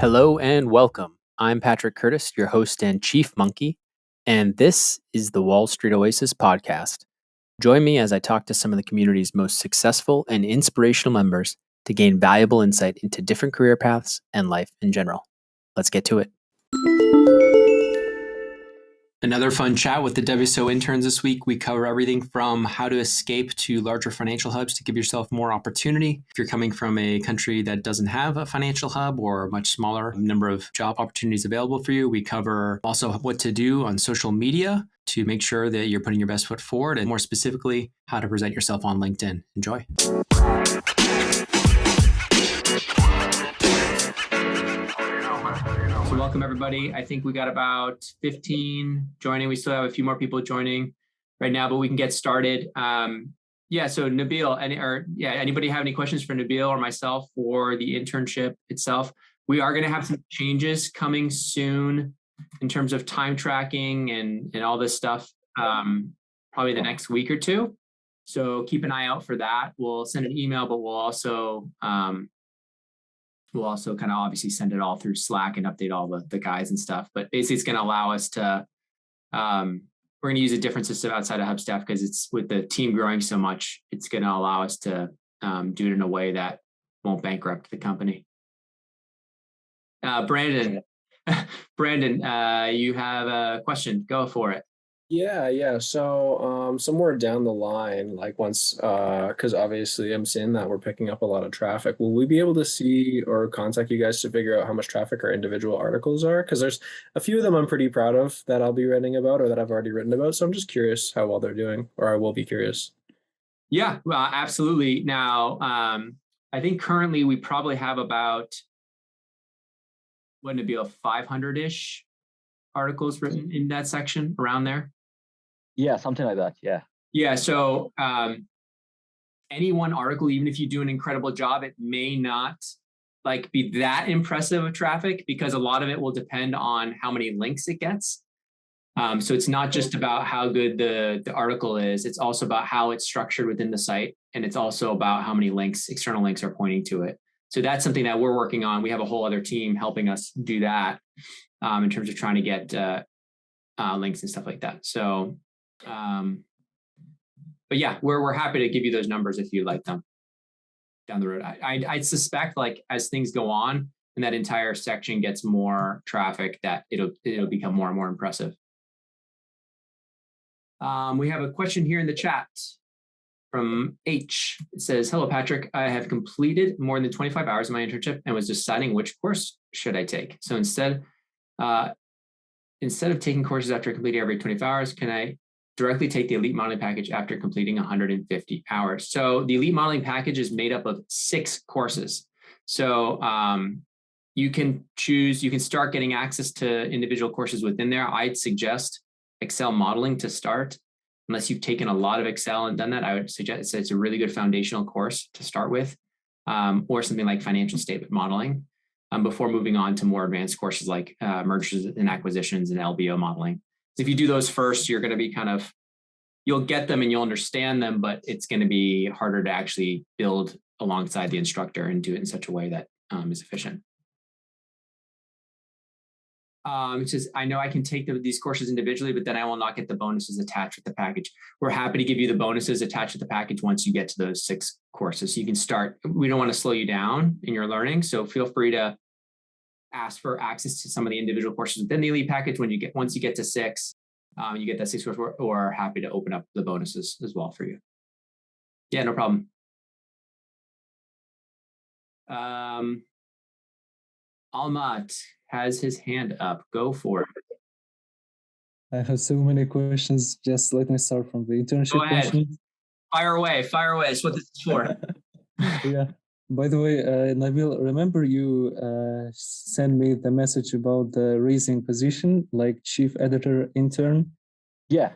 Hello and welcome. I'm Patrick Curtis, your host and chief monkey, and this is the Wall Street Oasis podcast. Join me as I talk to some of the community's most successful and inspirational members to gain valuable insight into different career paths and life in general. Let's get to it. Another fun chat with the WSO interns this week. We cover everything from how to escape to larger financial hubs to give yourself more opportunity. If you're coming from a country that doesn't have a financial hub or a much smaller number of job opportunities available for you, we cover also what to do on social media to make sure that you're putting your best foot forward, and more specifically, how to present yourself on LinkedIn. Enjoy. So welcome, everybody. I think we got about 15 joining. We still have a few more people joining right now, but we can get started. So Nabil, anybody have any questions for Nabil or myself for the internship itself? We are going to have some changes coming soon in terms of time tracking and all this stuff, probably the next week or two. So keep an eye out for that. We'll send an email, but we'll also kind of obviously send it all through Slack and update all the guys and stuff. But basically, it's going to allow us to, we're going to use a different system outside of Hubstaff because it's with the team growing so much, it's going to allow us to do it in a way that won't bankrupt the company. Brandon, you have a question. Go for it. Yeah. So somewhere down the line, like once, because obviously I'm seeing that we're picking up a lot of traffic, will we be able to see or contact you guys to figure out how much traffic our individual articles are? Because there's a few of them I'm pretty proud of that I'll be writing about or that I've already written about. So I'm just curious how well they're doing, or I will be curious. Yeah, well, absolutely. Now, I think currently we probably have about, wouldn't it be a 500-ish articles written in that section around there? Yeah, something like that. Yeah. Yeah. So any one article, even if you do an incredible job, it may not be that impressive of traffic because a lot of it will depend on how many links it gets. So it's not just about how good the article is. It's also about how it's structured within the site. And it's also about how many external links are pointing to it. So that's something that we're working on. We have a whole other team helping us do that in terms of trying to get links and stuff like that. So, but yeah, we're happy to give you those numbers if you like them down the road. I suspect as things go on and that entire section gets more traffic, that it'll become more and more impressive. We have a question here in the chat from H. It says, "Hello, Patrick. I have completed more than 25 hours of my internship and was deciding which course should I take. So instead of taking courses after completing every 25 hours, can I directly take the Elite Modeling Package after completing 150 hours? So the Elite Modeling Package is made up of 6 courses. So you can start getting access to individual courses within there. I'd suggest Excel modeling to start. Unless you've taken a lot of Excel and done that, I would suggest it's a really good foundational course to start with, or something like financial statement modeling, before moving on to more advanced courses like mergers and acquisitions and LBO modeling. If you do those first, you're going to be you'll get them and you'll understand them, but it's going to be harder to actually build alongside the instructor and do it in such a way that is efficient. It says, I know I can take these courses individually, but then I will not get the bonuses attached with the package. We're happy to give you the bonuses attached to the package once you get to those 6 courses. So you can start. We don't want to slow you down in your learning. So feel free to ask for access to some of the individual courses within the Elite package. Once you get to 6, you get that 6 course, or happy to open up the bonuses as well for you. Yeah, no problem. Almat has his hand up. Go for it. I have so many questions. Just let me start from the internship question. Fire away. That's what this is for. Yeah. By the way, Nabil, remember you sent me the message about the raising position, like chief editor intern? Yeah.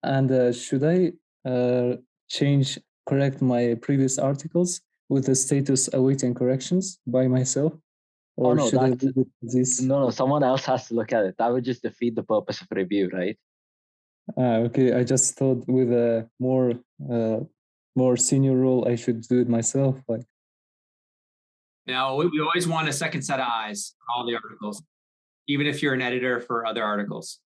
And should I correct my previous articles with the status awaiting corrections by myself? Or no, should I do this? No, someone else has to look at it. That would just defeat the purpose of review, right? Okay. I just thought with a more senior role, I should do it myself. Now, we always want a second set of eyes on all the articles, even if you're an editor for other articles.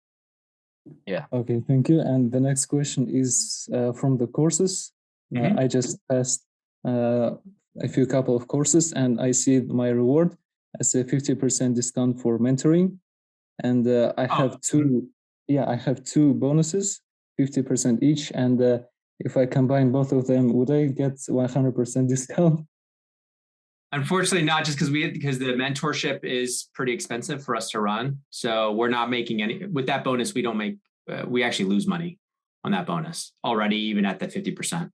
Okay, thank you. And the next question is from the courses. Mhm. I just passed a few couple of courses, and I see my reward as a 50% discount for mentoring. And I have two, I have two bonuses, 50% each. And if I combine both of them, would I get 100% discount? Unfortunately, not just because the mentorship is pretty expensive for us to run. So we're not making any with that bonus. We don't make. We actually lose money on that bonus already, even at the 50%.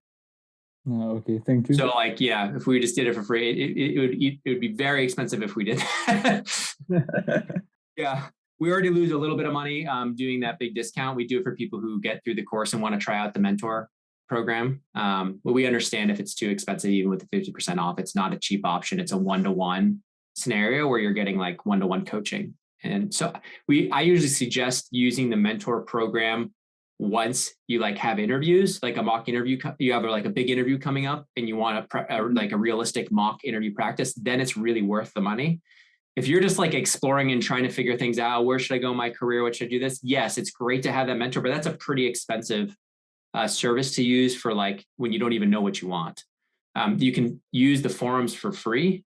Okay, thank you. So, like, yeah, if we just did it for free, it would be very expensive if we did that. Yeah, we already lose a little bit of money doing that big discount. We do it for people who get through the course and want to try out the mentor program. But we understand if it's too expensive, even with the 50% off, it's not a cheap option. It's a one-to-one scenario where you're getting like one-to-one coaching. And so I usually suggest using the mentor program once you like have interviews, like a mock interview, you have like a big interview coming up and you want like a realistic mock interview practice, then it's really worth the money. If you're just like exploring and trying to figure things out, where should I go in my career? What should I do this? Yes, it's great to have that mentor, but that's a pretty expensive service to use for like when you don't even know what you want. You can use the forums for free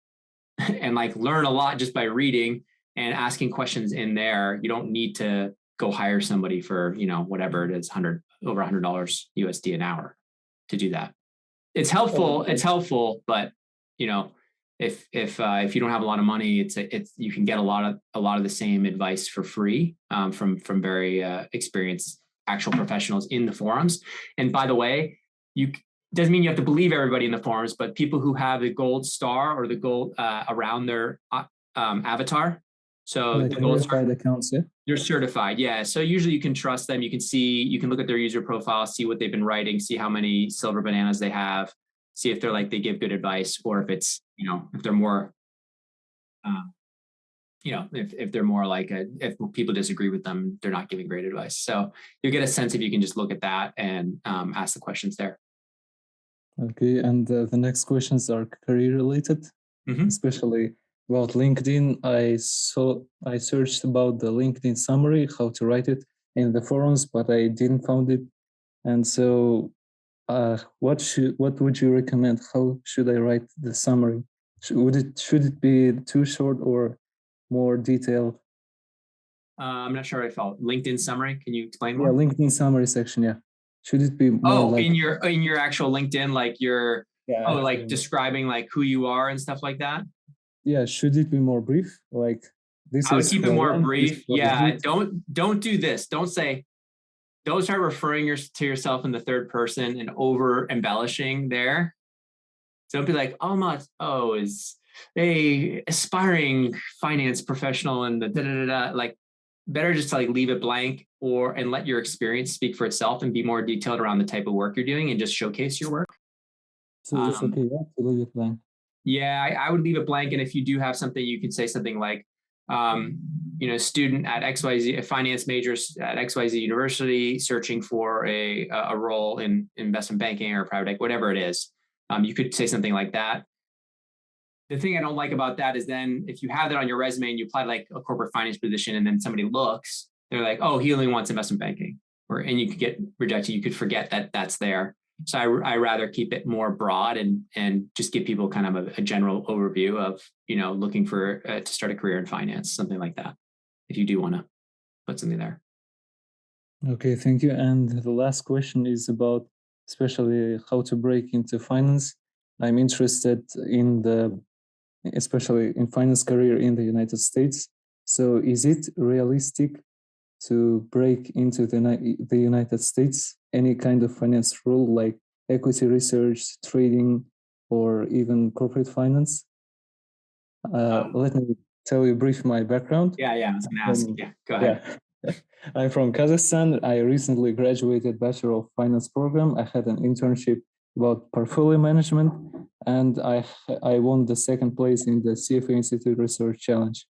and like learn a lot just by reading and asking questions in there. You don't need to go hire somebody for, whatever it is, over $100 USD an hour to do that. It's helpful. It's helpful, but if you don't have a lot of money, it's you can get a lot of the same advice for free from very experienced actual professionals in the forums. And by the way, doesn't mean you have to believe everybody in the forums, but people who have the gold star or the gold around their avatar. So like the gold star, accounts, yeah? You're certified, yeah. So usually you can trust them. You can look at their user profile, see what they've been writing, see how many silver bananas they have, see if they give good advice, or if it's, if they're more, if they're more like if people disagree with them, they're not giving great advice. So you get a sense if you can just look at that and ask the questions there. Okay, and the next questions are career related, especially about LinkedIn. I searched about the LinkedIn summary, how to write it in the forums, but I didn't find it. And so, what would you recommend? How should I write the summary? Should it be too short or more detailed? I'm not sure I felt LinkedIn summary. Can you explain more? Yeah, LinkedIn summary section. Yeah, should it be more like in your actual LinkedIn, like describing like who you are and stuff like that? Yeah, should it be more brief? Like this I would is keep it more brief. Yeah, do. don't do this. Don't start referring to yourself in the third person and over embellishing there. So don't be like, is a aspiring finance professional and the da-da-da-da. Like, better just to like leave it blank and let your experience speak for itself and be more detailed around the type of work you're doing and just showcase your work. So it's okay, yeah, to leave it blank. Yeah, I would leave it blank. And if you do have something, you can say something like, student at XYZ, a finance majors at XYZ University, searching for a role in investment banking or private equity, whatever it is. You could say something like that. The thing I don't like about that is then if you have that on your resume and you apply like a corporate finance position and then somebody looks, they're like, oh, he only wants investment banking, and you could get rejected. You could forget that that's there. So I rather keep it more broad and just give people kind of a general overview of, looking for to start a career in finance, something like that, if you do want to put something there. Okay, thank you. And the last question is about especially how to break into finance. I'm interested especially in finance career in the United States. So is it realistic to break into the United States, any kind of finance role like equity research, trading, or even corporate finance? Let me tell you brief my background. Yeah, I was going to ask. Yeah, go ahead. Yeah. I'm from Kazakhstan. I recently graduated Bachelor of Finance program. I had an internship about portfolio management, and I won the second place in the CFA Institute Research Challenge.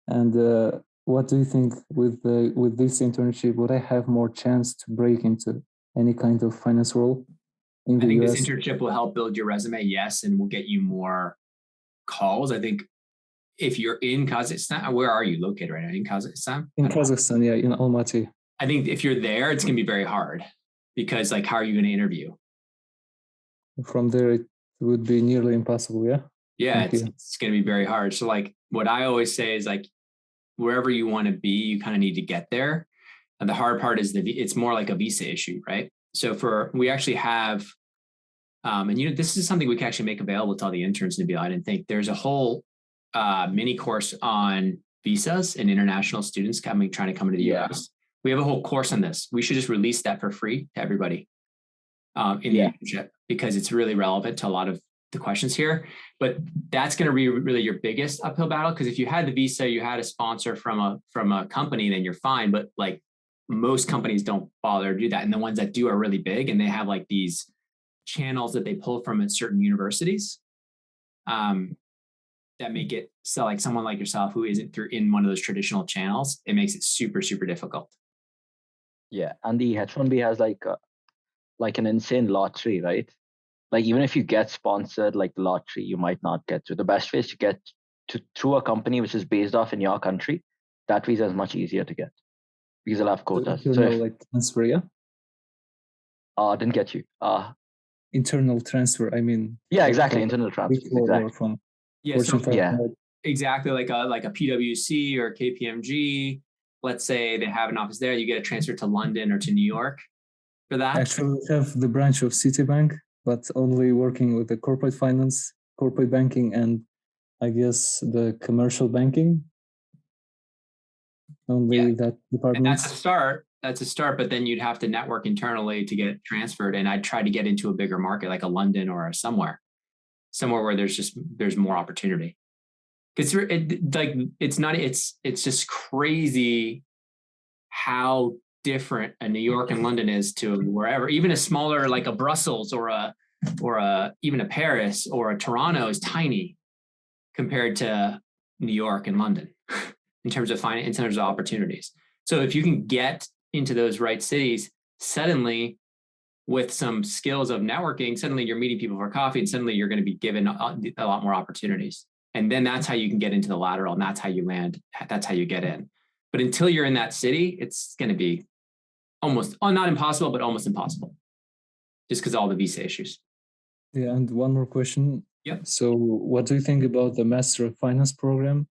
And what do you think with this internship? Would I have more chance to break into any kind of finance role? in the I think US? this internship will help build your resume, yes, and will get you more calls. I think if you're in Kazakhstan, where are you located right now? In Kazakhstan? In Kazakhstan, yeah, in Almaty. I think if you're there, it's going to be very hard because like, how are you going to interview? From there, it would be nearly impossible, yeah? Yeah, it's going to be very hard. So like what I always say is like, wherever you want to be, you kind of need to get there. And the hard part is it's more like a visa issue, right? So we actually have, and this is something we can actually make available to all the interns to be. I didn't think there's a whole mini course on visas and international students trying to come into the US. We have a whole course on this. We should just release that for free to everybody in the internship because it's really relevant to a lot of the questions here. But that's going to be really your biggest uphill battle because if you had the visa, you had a sponsor from a company, then you're fine. But like most companies don't bother to do that, and the ones that do are really big, and they have like these channels that they pull from at certain universities that make it so like someone like yourself who isn't in one of those traditional channels, it makes it super, super difficult. Yeah, and the H1B has like an insane lottery, right? Like even if you get sponsored like the lottery, you might not get to. The best way is to get through a company which is based off in your country. That visa is much easier to get because they'll have quotas. So like transfer, yeah? Didn't get you. Internal transfer, I mean. Yeah, exactly. Internal transfer. Exactly. From exactly like a PwC or KPMG. Let's say they have an office there, you get a transfer to London or to New York for that. Actually, we have the branch of Citibank, but only working with the corporate finance, corporate banking, and I guess the commercial banking. Only that department. And that's a start, but then you'd have to network internally to get transferred. And I'd try to get into a bigger market like a London or somewhere where there's more opportunity. Because it's just crazy how different a New York and London is to wherever, even a smaller like a Brussels or even a Paris or a Toronto is tiny compared to New York and London in terms of opportunities. So if you can get into those right cities, suddenly with some skills of networking, suddenly you're meeting people for coffee and suddenly you're going to be given a lot more opportunities. And then that's how you can get into the lateral and that's how you land. That's how you get in. But until you're in that city, it's going to be not impossible, but almost impossible just because of all the visa issues. Yeah. And one more question. Yep. So what do you think about the Master of Finance program?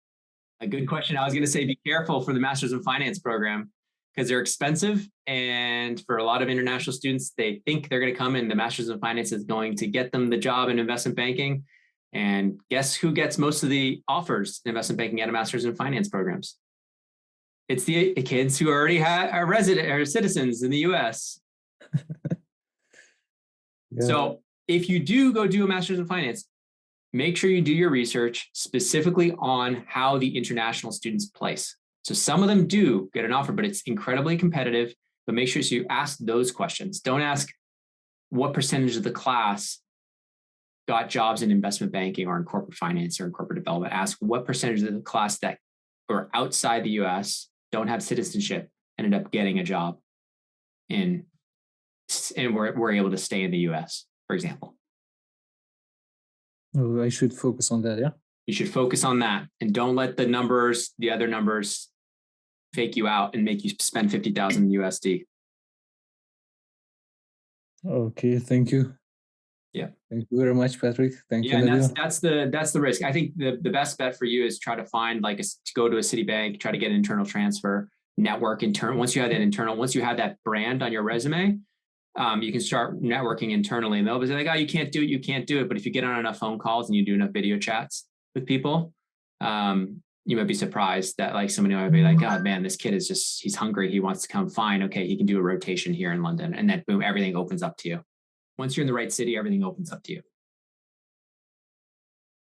A good question. I was going to say, be careful for the Masters of Finance program because they're expensive. And for a lot of international students, they think they're going to come and the Masters of Finance is going to get them the job in investment banking. And guess who gets most of the offers in investment banking and Masters in Finance programs? It's the kids who already are resident or citizens in the US. Yeah. So if you do go do a Masters in Finance, make sure you do your research specifically on how the international students place. So some of them do get an offer, but it's incredibly competitive. But make sure you ask those questions. Don't ask what percentage of the class got jobs in investment banking or in corporate finance or in corporate development. Ask what percentage of the class that are outside the US, don't have citizenship, ended up getting a job and we're able to stay in the US, for example. Oh, I should focus on that, yeah? You should focus on that and don't let the other numbers fake you out and make you spend 50,000 USD. Okay, thank you. Yeah. Thank you very much, Patrick. Thank you. Yeah, and that's the risk. I think the best bet for you is try to find to go to a Citibank, try to get an internal transfer, network intern. Once you have that brand on your resume, you can start networking internally and they'll be like, oh, you can't do it. But if you get on enough phone calls and you do enough video chats with people, you might be surprised that like somebody might be like, oh man, this kid he's hungry. He wants to come. Fine. Okay. He can do a rotation here in London. And then boom, everything opens up to you. Once you're in the right city, everything opens up to you.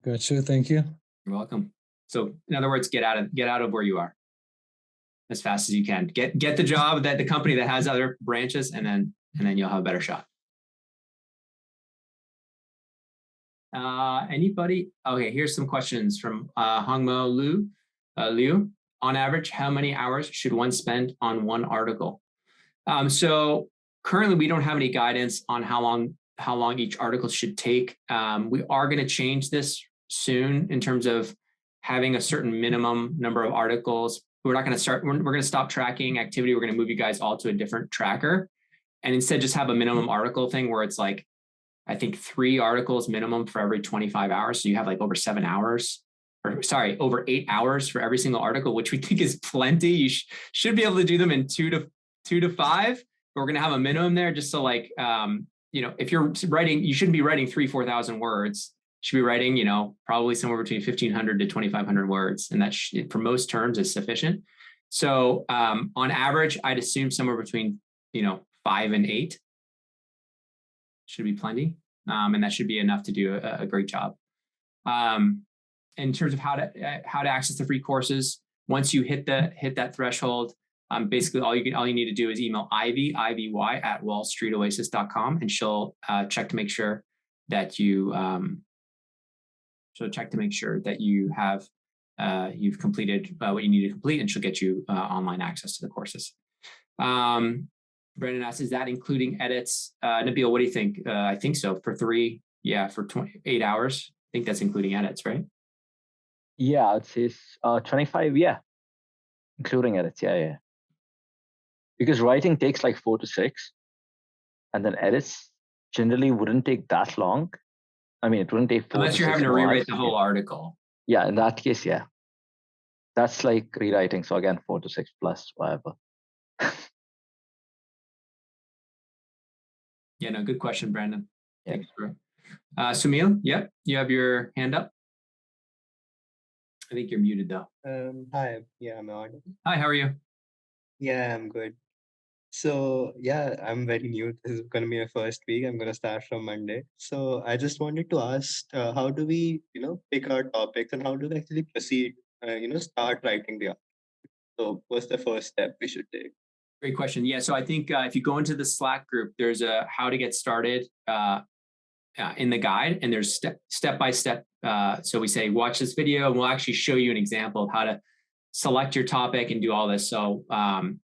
Gotcha. Thank you. You're welcome. So in other words, get out of where you are as fast as you can. Get the job that the company that has other branches, and then you'll have a better shot. Anybody? Okay, here's some questions from Hongmo Liu. On average, how many hours should one spend on one article? So currently, we don't have any guidance on how long how long each article should take. We are going to change this soon in terms of having a certain minimum number of articles. We're not going to start, we're going to stop tracking activity. We're going to move you guys all to a different tracker and instead just have a minimum article thing where it's like, I think 3 articles minimum for every 25 hours. So you have like over 7 hours, or sorry, over 8 hours for every single article, which we think is plenty. You should be able to do them in 2 to 5. But we're going to have a minimum there just so like, if you're writing, you shouldn't be writing 4,000 words. You should be writing, probably somewhere between 1,500 to 2,500 words. And that for most terms is sufficient. So on average, I'd assume somewhere between, 5 and 8 should be plenty. And that should be enough to do a great job. In terms of how to access the free courses, once you hit that threshold, basically all you need to do is email Ivy at wallstreetoasis.com, and she'll check to make sure that you have you've completed what you need to complete, and she'll get you online access to the courses. Brandon asks, is that including edits? Nabil, what do you think? I think so. For 28 hours. I think that's including edits, right? Yeah, it says 25. Yeah, including edits. Yeah. Because writing takes like 4 to 6, and then edits generally wouldn't take that long. I mean, it wouldn't take 4 unless you're having to rewrite the whole article. Yeah, in that case, yeah. That's like rewriting. So again, 4 to 6 plus whatever. Yeah, no, good question, Brandon. Yeah. Thanks, bro. Sumil, yep, you have your hand up. I think you're muted though. Hi, yeah, I'm audible. Hi, how are you? Yeah, I'm good. So yeah, I'm very new. This is going to be my first week. I'm going to start from Monday. So I just wanted to ask, how do we, pick our topics, and how do we actually proceed, start writing the article? So what's the first step we should take? Great question. Yeah, so I think if you go into the Slack group, there's a how to get started in the guide, and there's step by step. So we say, watch this video, and we'll actually show you an example of how to select your topic and do all this. So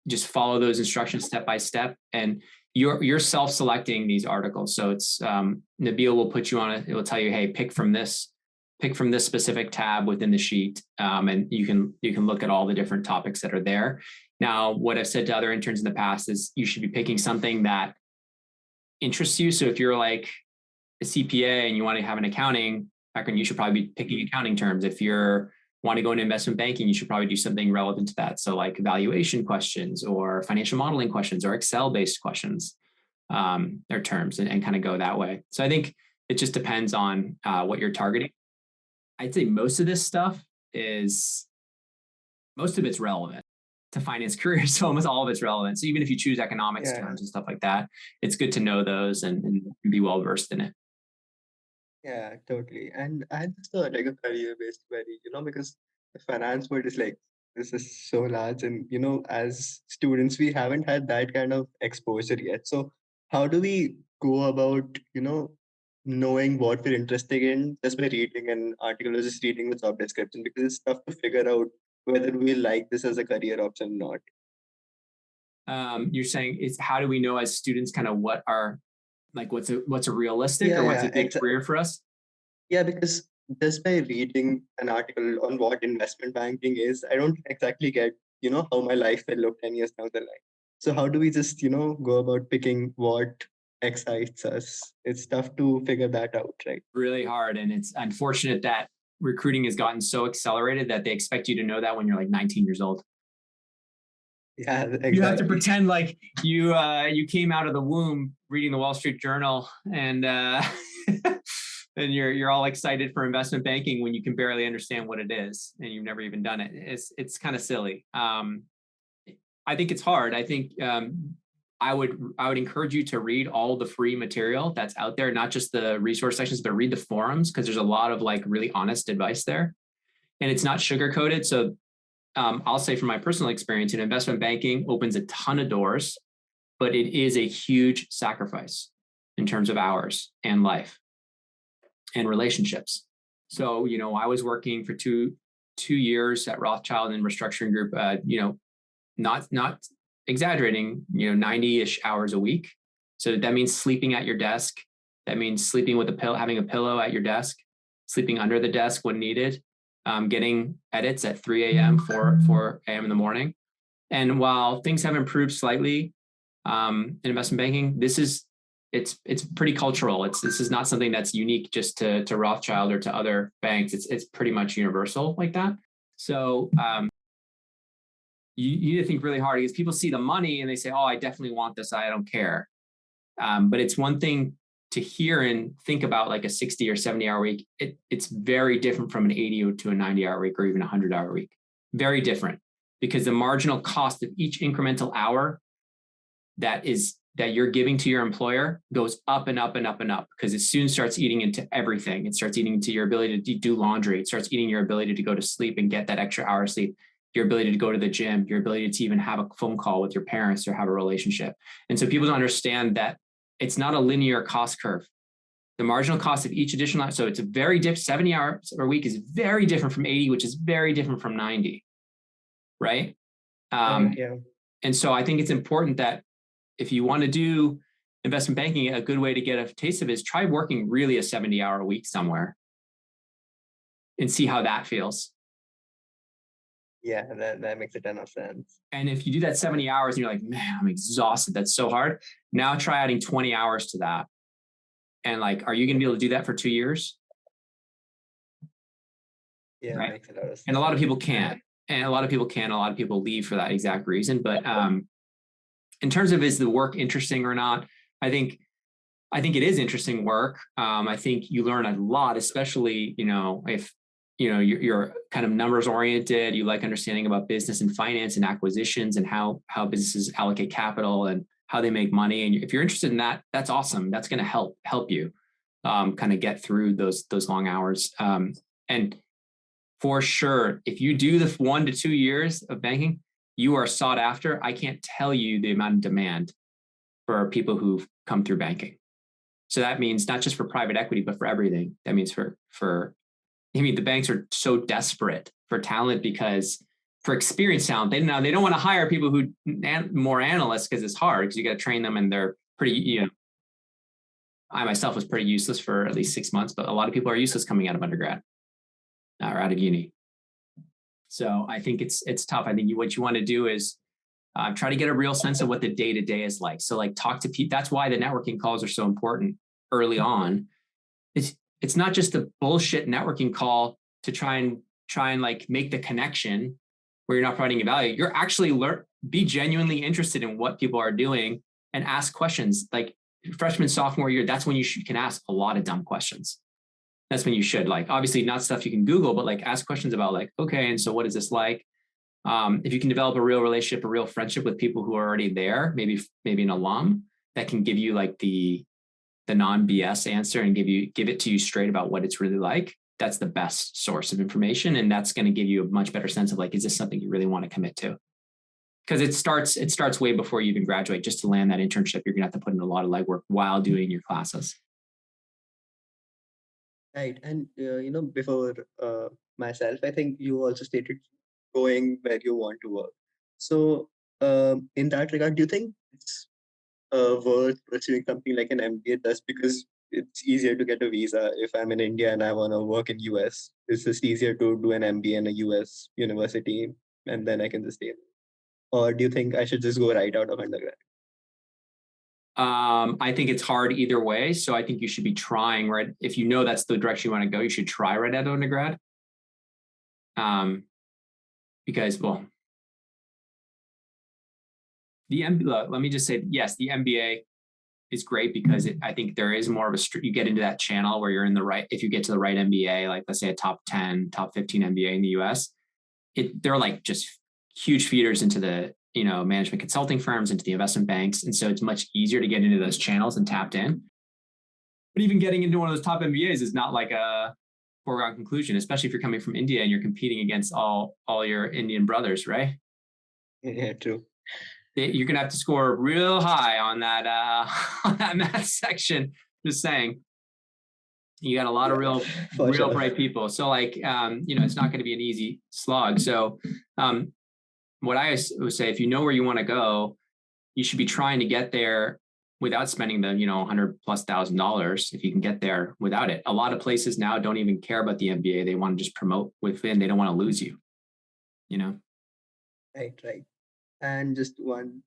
just follow those instructions step by step, and you're self-selecting these articles. So it's Nabil will put you on it. It will tell you, hey, pick from this specific tab within the sheet, and you can look at all the different topics that are there. Now, what I've said to other interns in the past is you should be picking something that interests you. So if you're like a CPA and you want to have an accounting background, you should probably be picking accounting terms. If you're want to go into investment banking, you should probably do something relevant to that. So like valuation questions or financial modeling questions or Excel-based questions or terms, and kind of go that way. So I think it just depends on what you're targeting. I'd say most of it's relevant to finance careers. So almost all of it's relevant. So even if you choose economics terms and stuff like that, it's good to know those and be well versed in it. Yeah, totally. And I had just like a career-based query, because the finance world is like, this is so large, and as students, we haven't had that kind of exposure yet. So how do we go about, knowing what we're interested in just by reading an article or just reading the job description? Because it's tough to figure out whether we like this as a career option or not. You're saying it's how do we know as students kind of what are like what's a realistic or what's a big career for us? Yeah, because just by reading an article on what investment banking is, I don't exactly get, how my life will look 10 years down the line. So how do we just, go about picking what excites us? It's tough to figure that out, right? Really hard. And it's unfortunate that recruiting has gotten so accelerated that they expect you to know that when you're like 19 years old. Yeah, exactly. You have to pretend like you came out of the womb reading the Wall Street Journal and and you're all excited for investment banking when you can barely understand what it is and you've never even done it. It's kind of silly. I think it's hard. I think I would encourage you to read all the free material that's out there, not just the resource sections, but read the forums, because there's a lot of like really honest advice there, and it's not sugar coated. So I'll say from my personal experience, investment banking opens a ton of doors, but it is a huge sacrifice in terms of hours and life and relationships. So, I was working for two years at Rothschild and Restructuring Group, not exaggerating, 90-ish hours a week. So that means sleeping at your desk. That means sleeping with a pillow, having a pillow at your desk, sleeping under the desk when needed, getting edits at 3 a.m., 4 a.m. in the morning. And while things have improved slightly in investment banking, it's pretty cultural. This is not something that's unique just to Rothschild or to other banks. It's pretty much universal like that. So you need to think really hard because people see the money and they say, oh, I definitely want this. I don't care. But it's one thing to hear and think about like a 60 or 70 hour week. It's very different from an 80 to a 90 hour week or even 100-hour week. Very different because the marginal cost of each incremental hour that you're giving to your employer goes up and up and up and up because it soon starts eating into everything. It starts eating into your ability to do laundry. It starts eating your ability to go to sleep and get that extra hour of sleep, your ability to go to the gym, your ability to even have a phone call with your parents or have a relationship. And so people don't understand that it's not a linear cost curve. The marginal cost of each additional, so it's a very different, 70 hours a week is very different from 80, which is very different from 90, right? Yeah. And so I think it's important that if you want to do investment banking, a good way to get a taste of it is try working really a 70-hour week somewhere and see how that feels. Yeah, that makes a ton of sense. And if you do that 70 hours and you're like, man, I'm exhausted, that's so hard. Now try adding 20 hours to that. And like, are you going to be able to do that for 2 years? Yeah, right? Makes a lot of sense. And a lot of people can't. And a lot of people can. A lot of people leave for that exact reason. But in terms of is the work interesting or not, I think it is interesting work. I think you learn a lot, especially, if you're kind of numbers oriented, you like understanding about business and finance and acquisitions and how businesses allocate capital and how they make money. And if you're interested in that, that's awesome. That's going to help you kind of get through those long hours. And for sure, if you do the 1 to 2 years of banking, you are sought after. I can't tell you the amount of demand for people who've come through banking. So that means not just for private equity, but for everything. That means the banks are so desperate for talent because for experienced talent, they don't want to hire people who more analysts because it's hard because you got to train them and they're pretty, I myself was pretty useless for at least 6 months, but a lot of people are useless coming out of undergrad or out of uni. So I think it's tough. I think what you want to do is try to get a real sense of what the day-to-day is like. So like talk to people. That's why the networking calls are so important early on. It's not just a bullshit networking call to try and like make the connection where you're not providing value. You're actually be genuinely interested in what people are doing and ask questions. Like freshman, sophomore year, that's when you can ask a lot of dumb questions. That's when you should, like, obviously not stuff you can Google, but like ask questions about like, okay, and so what is this like? If you can develop a real relationship, a real friendship with people who are already there, maybe an alum that can give you like the non-BS answer and give it to you straight about what it's really like. That's the best source of information. And that's going to give you a much better sense of like, is this something you really want to commit to? Because it starts way before you even graduate. Just to land that internship, you're going to have to put in a lot of legwork while doing your classes. Right. And, before myself, I think you also stated going where you want to work. So in that regard, do you think it's worth pursuing something like an MBA just because it's easier to get a visa? If I'm in India and I want to work in US, it's just easier to do an MBA in a US university and then I can just stay. Or do you think I should just go right out of undergrad? I think it's hard either way. So I think you should be trying, right? If you know that's the direction you want to go, you should try right out of undergrad. Because, well, let me just say, yes, the MBA is great because I think there is more of you get into that channel where you're in the right, if you get to the right MBA, like let's say a top 10, top 15 MBA in the US, they're like just huge feeders into the, management consulting firms, into the investment banks. And so it's much easier to get into those channels and tapped in. But even getting into one of those top MBAs is not like a foregone conclusion, especially if you're coming from India and you're competing against all your Indian brothers, right? Yeah, true. You're going to have to score real high on that math section. Just saying, you got a lot of real bright people. So like, it's not going to be an easy slog. So what I would say, if you know where you want to go, you should be trying to get there without spending the, $100,000+ if you can get there without it. A lot of places now don't even care about the MBA. They want to just promote within. They don't want to lose you, Right. And just one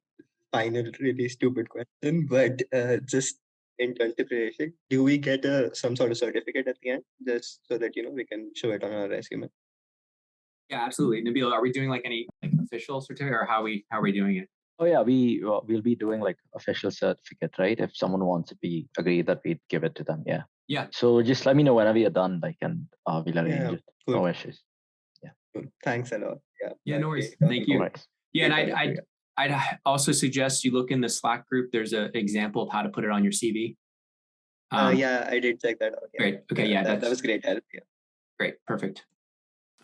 final, really stupid question, but just internship related. Do we get some sort of certificate at the end, just so that we can show it on our resume? Yeah, absolutely. Nabil, are we doing like any official certificate, or how are we doing it? Oh yeah, we'll be doing like official certificate, right? If someone wants it, we agree that we'd give it to them. Yeah. Yeah. So just let me know whenever you're done, and we'll arrange it. Cool. No issues. Cool. Thanks a lot. Yeah, no worries. Okay. Thank you. Right. Yeah, and I'd also suggest you look in the Slack group. There's an example of how to put it on your CV. Yeah, I did check that out. Yeah. Great. Okay. Yeah, that was great help. Yeah. Great. Perfect.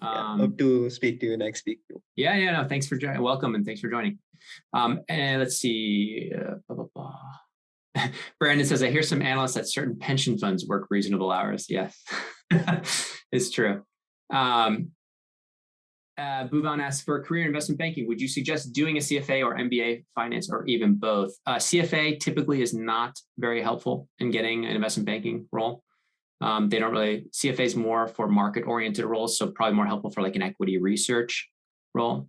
Hope to speak to you next week too. Yeah. No, thanks for joining. Welcome, and thanks for joining. And let's see. Brandon says, I hear some analysts that certain pension funds work reasonable hours. Yes, it's true. Bhuvan asks, for a career in investment banking, would you suggest doing a CFA or MBA finance, or even both? CFA typically is not very helpful in getting an investment banking role. They don't really, CFA is more for market-oriented roles, so probably more helpful for like an equity research role.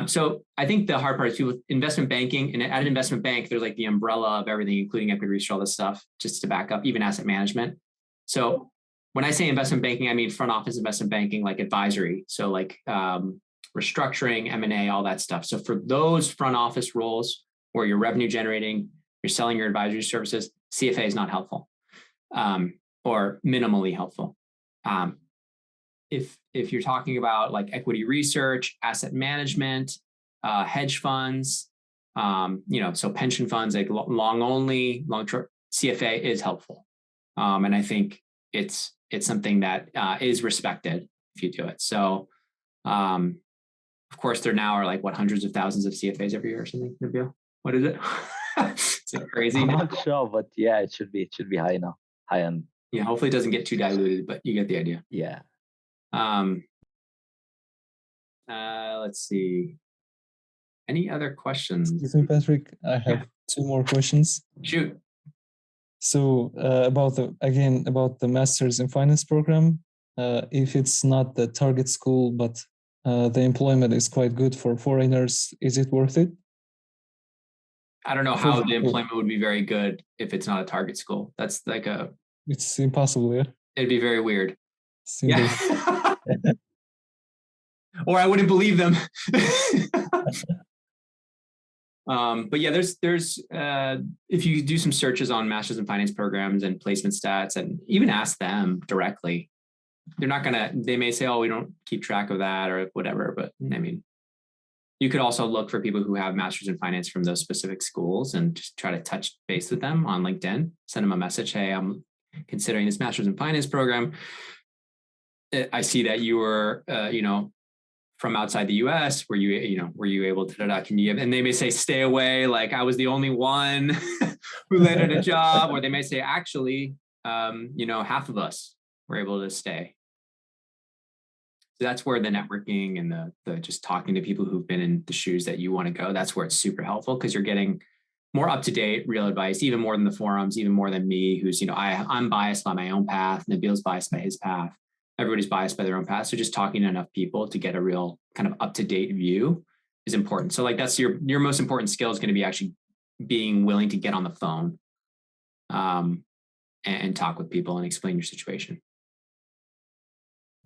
So I think the hard part is people, investment banking, and at an investment bank, there's like the umbrella of everything, including equity research, all this stuff, just to back up, even asset management. So when I say investment banking, I mean front office investment banking, like advisory. So like restructuring, M&A, all that stuff. So for those front office roles where you're revenue generating, you're selling your advisory services, CFA is not helpful or minimally helpful. If you're talking about like equity research, asset management, hedge funds, so pension funds, like long only, long term, CFA is helpful. And I think it's something that is respected if you do it. So, of course, there now are like hundreds of thousands of CFAs every year or something. Nabil, what is it? Is it crazy? I'm not sure, but yeah, it should be high now, high end. Yeah, hopefully it doesn't get too diluted, but you get the idea. Yeah. Let's see. Any other questions? Excuse me, Patrick. I have two more questions. Shoot. So about the Masters in Finance program, if it's not the target school, but the employment is quite good for foreigners, is it worth it? I don't know how the employment would be very good if it's not a target school. That's like it's impossible, yeah? It'd be very weird. Simple. Yeah. Or I wouldn't believe them. But yeah, there's if you do some searches on Masters in Finance programs and placement stats, and even ask them directly, they may say, oh, we don't keep track of that or whatever. But I mean, you could also look for people who have Masters in Finance from those specific schools and just try to touch base with them on LinkedIn, send them a message. Hey, I'm considering this Masters in Finance program. I see that you were, from outside the US, were you able to, can you give, and they may say, stay away. Like I was the only one who landed a job, or they may say, actually, half of us were able to stay. So that's where the networking and the just talking to people who've been in the shoes that you want to go, that's where it's super helpful, because you're getting more up-to-date real advice, even more than the forums, even more than me, who's, I'm biased by my own path. Nabil's biased by his path. Everybody's biased by their own path. So just talking to enough people to get a real kind of up-to-date view is important. So like that's your most important skill is going to be actually being willing to get on the phone and talk with people and explain your situation.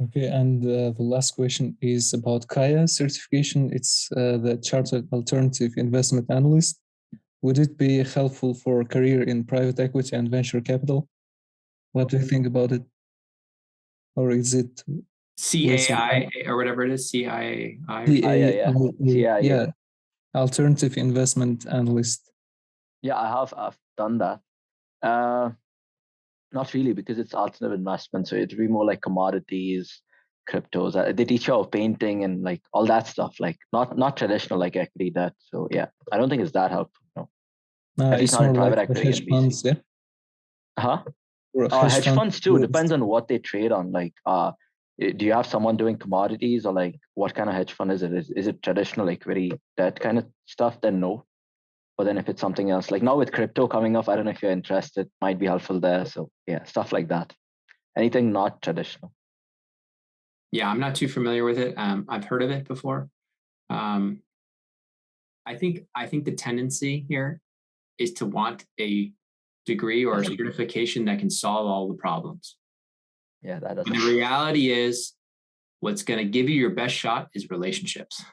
Okay, and the last question is about Kaya certification. It's the Chartered Alternative Investment Analyst. Would it be helpful for a career in private equity and venture capital? What do you think about it? Or is it CAI or whatever it is? CII? Yeah. Alternative Investment Analyst. Yeah, I've done that. Not really, because it's alternative investment. So it'd be more like commodities, cryptos. They teach you how painting and like all that stuff, like not traditional like equity debt. So yeah, I don't think it's that helpful. No. At least not in private equity. Hedge funds, yeah. Hedge funds too. Depends on what they trade on. Like, do you have someone doing commodities, or like what kind of hedge fund is it? Is it traditional equity debt kind of stuff? Then no. But then if it's something else, like now with crypto coming up, I don't know if you're interested, might be helpful there. So yeah, stuff like that. Anything not traditional. Yeah, I'm not too familiar with it. I've heard of it before. I think the tendency here is to want a degree or a certification that can solve all the problems. Yeah, that does. And the reality is, what's going to give you your best shot is relationships.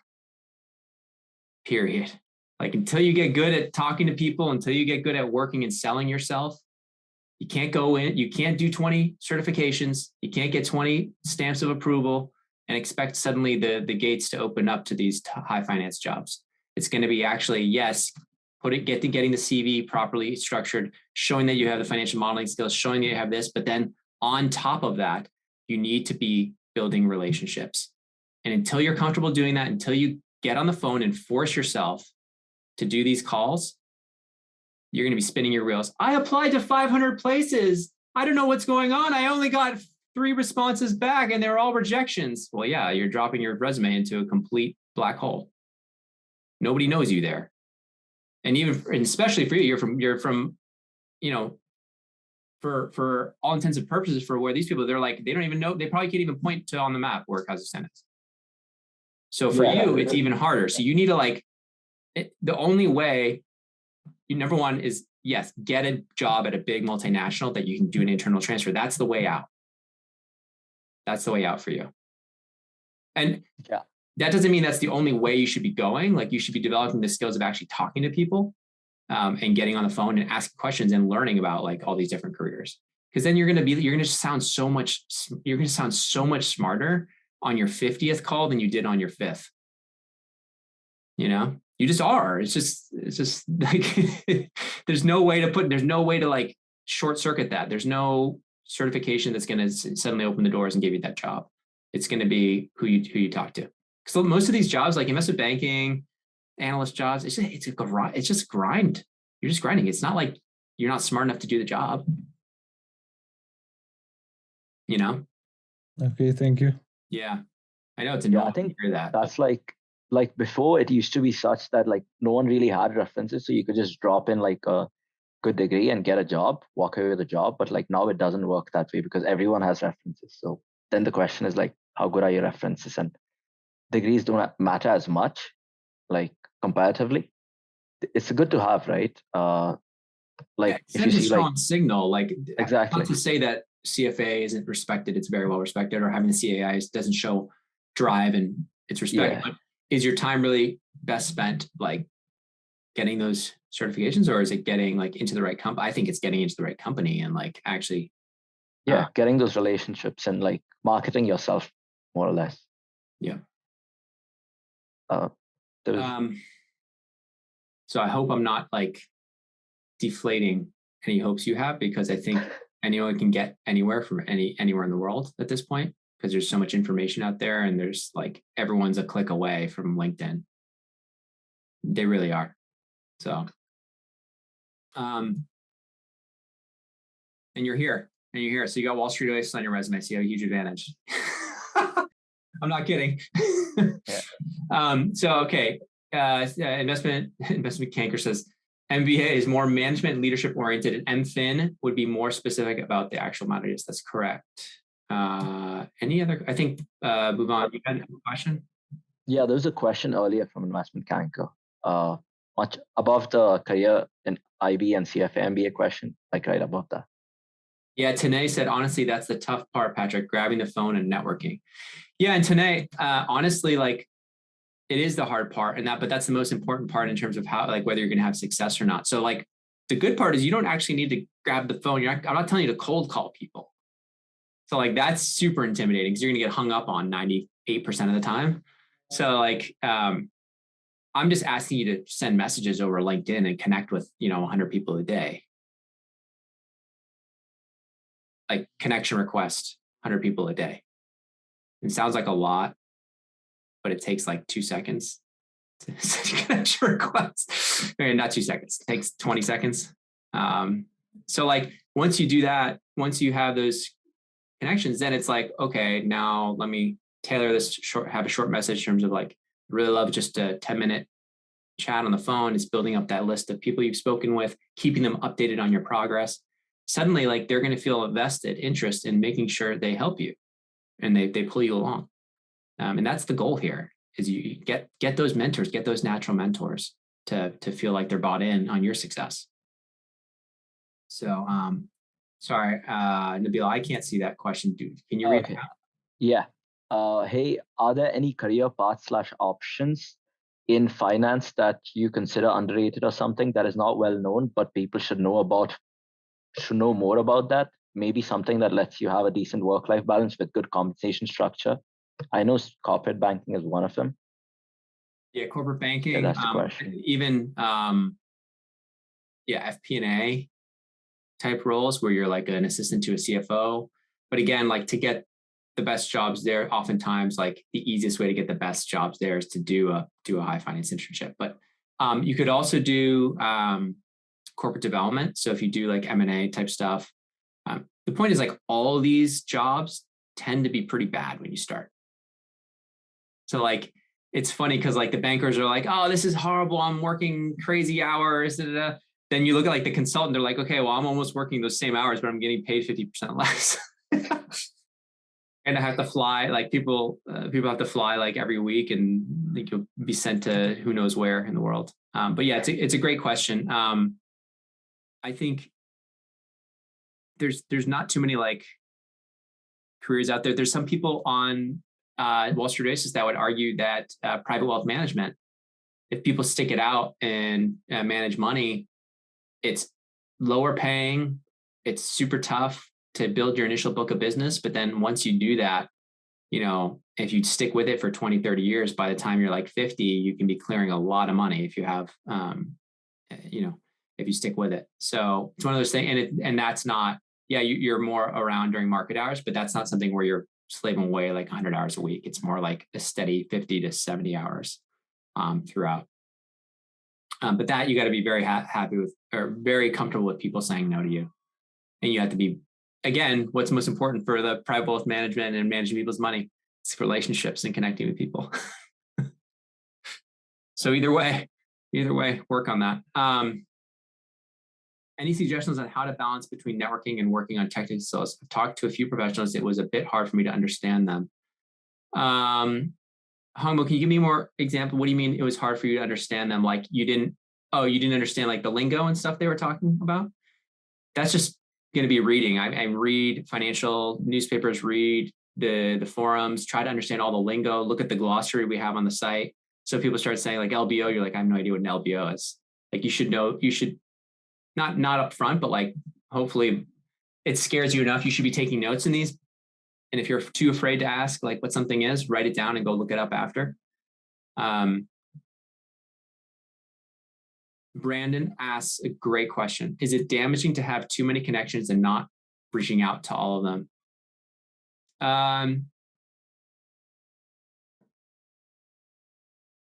Period. Like until you get good at talking to people, until you get good at working and selling yourself, you can't go in, you can't do 20 certifications, you can't get 20 stamps of approval and expect suddenly the gates to open up to these high finance jobs. It's going to be actually, yes, getting the CV properly structured, showing that you have the financial modeling skills, showing that you have this, but then on top of that, you need to be building relationships. And until you're comfortable doing that, until you get on the phone and force yourself to do these calls, you're going to be spinning your wheels. I applied to 500 places. I don't know what's going on. I only got 3 responses back and they're all rejections. Well, yeah, you're dropping your resume into a complete black hole. Nobody knows you there. And especially for you, you're from, you know, for all intents and purposes, for where these people, they're like, they don't even know, they probably can't even point to on the map where Kazakhstan is. So for you, it's even harder. So you need to the only way, number one is, yes, get a job at a big multinational that you can do an internal transfer. That's the way out. That's the way out for you. And that doesn't mean that's the only way you should be going. Like you should be developing the skills of actually talking to people and getting on the phone and asking questions and learning about like all these different careers. Because then you're going to sound so much smarter on your 50th call than you did on your 5th. You know, you just are. It's just like there's no way to like short circuit that. There's no certification that's going to suddenly open the doors and give you that job. It's going to be who you talk to. So most of these jobs, like investment banking, analyst jobs, it's just grind. You're just grinding. It's not like you're not smart enough to do the job. You know? Okay, thank you. Yeah. I know it's annoying I think to hear that. That's like before it used to be such that like no one really had references. So you could just drop in like a good degree and get a job, walk away with a job. But like now it doesn't work that way because everyone has references. So then the question is like, how good are your references? And degrees don't matter as much, like comparatively. It's good to have, right? Like if you see a strong signal, like exactly. Not to say that CFA isn't respected, it's very well respected, or having the CAI doesn't show drive and it's respected. But is your time really best spent like getting those certifications, or is it getting like into the right company? I think it's getting into the right company and like actually getting those relationships and like marketing yourself more or less. So I hope I'm not like deflating any hopes you have, because I think anyone can get anywhere from anywhere in the world at this point, because there's so much information out there and there's like everyone's a click away from LinkedIn. They really are. So and you're here. So you got Wall Street Oasis on your resume, so you have a huge advantage. I'm not kidding. So okay. Investment Canker says MBA is more management and leadership oriented, and MFin would be more specific about the actual matters. That's correct. Any other? I think Bhuvan, you had a question? Yeah, there was a question earlier from Investment Canker, much above the career in IB and CFA MBA question, like right above that. Yeah, Tanay said, honestly, that's the tough part, Patrick, grabbing the phone and networking. Yeah, and Tanay, honestly, like, it is the hard part, but that's the most important part in terms of how, like, whether you're going to have success or not. So like the good part is you don't actually need to grab the phone. I'm not telling you to cold call people. So like, that's super intimidating because you're going to get hung up on 98% of the time. So like, I'm just asking you to send messages over LinkedIn and connect with, 100 people a day. Like connection request, 100 people a day. It sounds like a lot, but it takes like 2 seconds to send a connection request. Not 2 seconds, it takes 20 seconds. So like, once you do that, once you have those connections, then it's like, okay, now let me tailor this have a short message in terms of like, really love just a 10-minute chat on the phone, it's building up that list of people you've spoken with, keeping them updated on your progress. Suddenly, like they're going to feel a vested interest in making sure they help you and they pull you along. And that's the goal here, is you get those mentors, get those natural mentors to feel like they're bought in on your success. So, sorry, Nabila, I can't see that question. Can you read it out? Yeah. Hey, are there any career paths / options in finance that you consider underrated or something that is not well known, but people should know more about that? Maybe something that lets you have a decent work-life balance with good compensation structure. I know corporate banking is one of them. Yeah, corporate banking. Yeah, that's the question. Even FP&A type roles where you're like an assistant to a CFO. But again, like to get the best jobs there, oftentimes like the easiest way to get the best jobs there is to do a high finance internship. But you could also do corporate development. So if you do like M&A type stuff, the point is like all these jobs tend to be pretty bad when you start. So like, it's funny because like the bankers are like, oh, this is horrible. I'm working crazy hours. Da, da, da. Then you look at like the consultant, they're like, okay, well, I'm almost working those same hours, but I'm getting paid 50% less. And I have to fly, like people have to fly like every week, and like you'll be sent to who knows where in the world. But yeah, it's a great question. I think there's not too many like careers out there. There's some people on Wall Street Oasis that would argue that private wealth management, if people stick it out and manage money, it's lower paying, it's super tough to build your initial book of business. But then once you do that, you know, if you stick with it for 20, 30 years, by the time you're like 50, you can be clearing a lot of money if you have, if you stick with it. So it's one of those things. And that's not, you're more around during market hours, but that's not something where you're slaving away like 100 hours a week. It's more like a steady 50 to 70 hours throughout. But that you got to be very happy with, or very comfortable with people saying no to you. And you have to be, again, what's most important for the private wealth management and managing people's money? It's relationships and connecting with people. So either way, work on that. Any suggestions on how to balance between networking and working on technical skills? I've talked to a few professionals. It was a bit hard for me to understand them. Hongbo, can you give me more example? What do you mean it was hard for you to understand them? Like you didn't understand like the lingo and stuff they were talking about? That's just going to be reading. I read financial newspapers, read the forums, try to understand all the lingo, look at the glossary we have on the site. So if people start saying like LBO, you're like, I have no idea what an LBO is. Like you should know, not up front, but like hopefully it scares you enough. You should be taking notes in these. And if you're too afraid to ask like what something is, write it down and go look it up after. Brandon asks a great question. Is it damaging to have too many connections and not reaching out to all of them?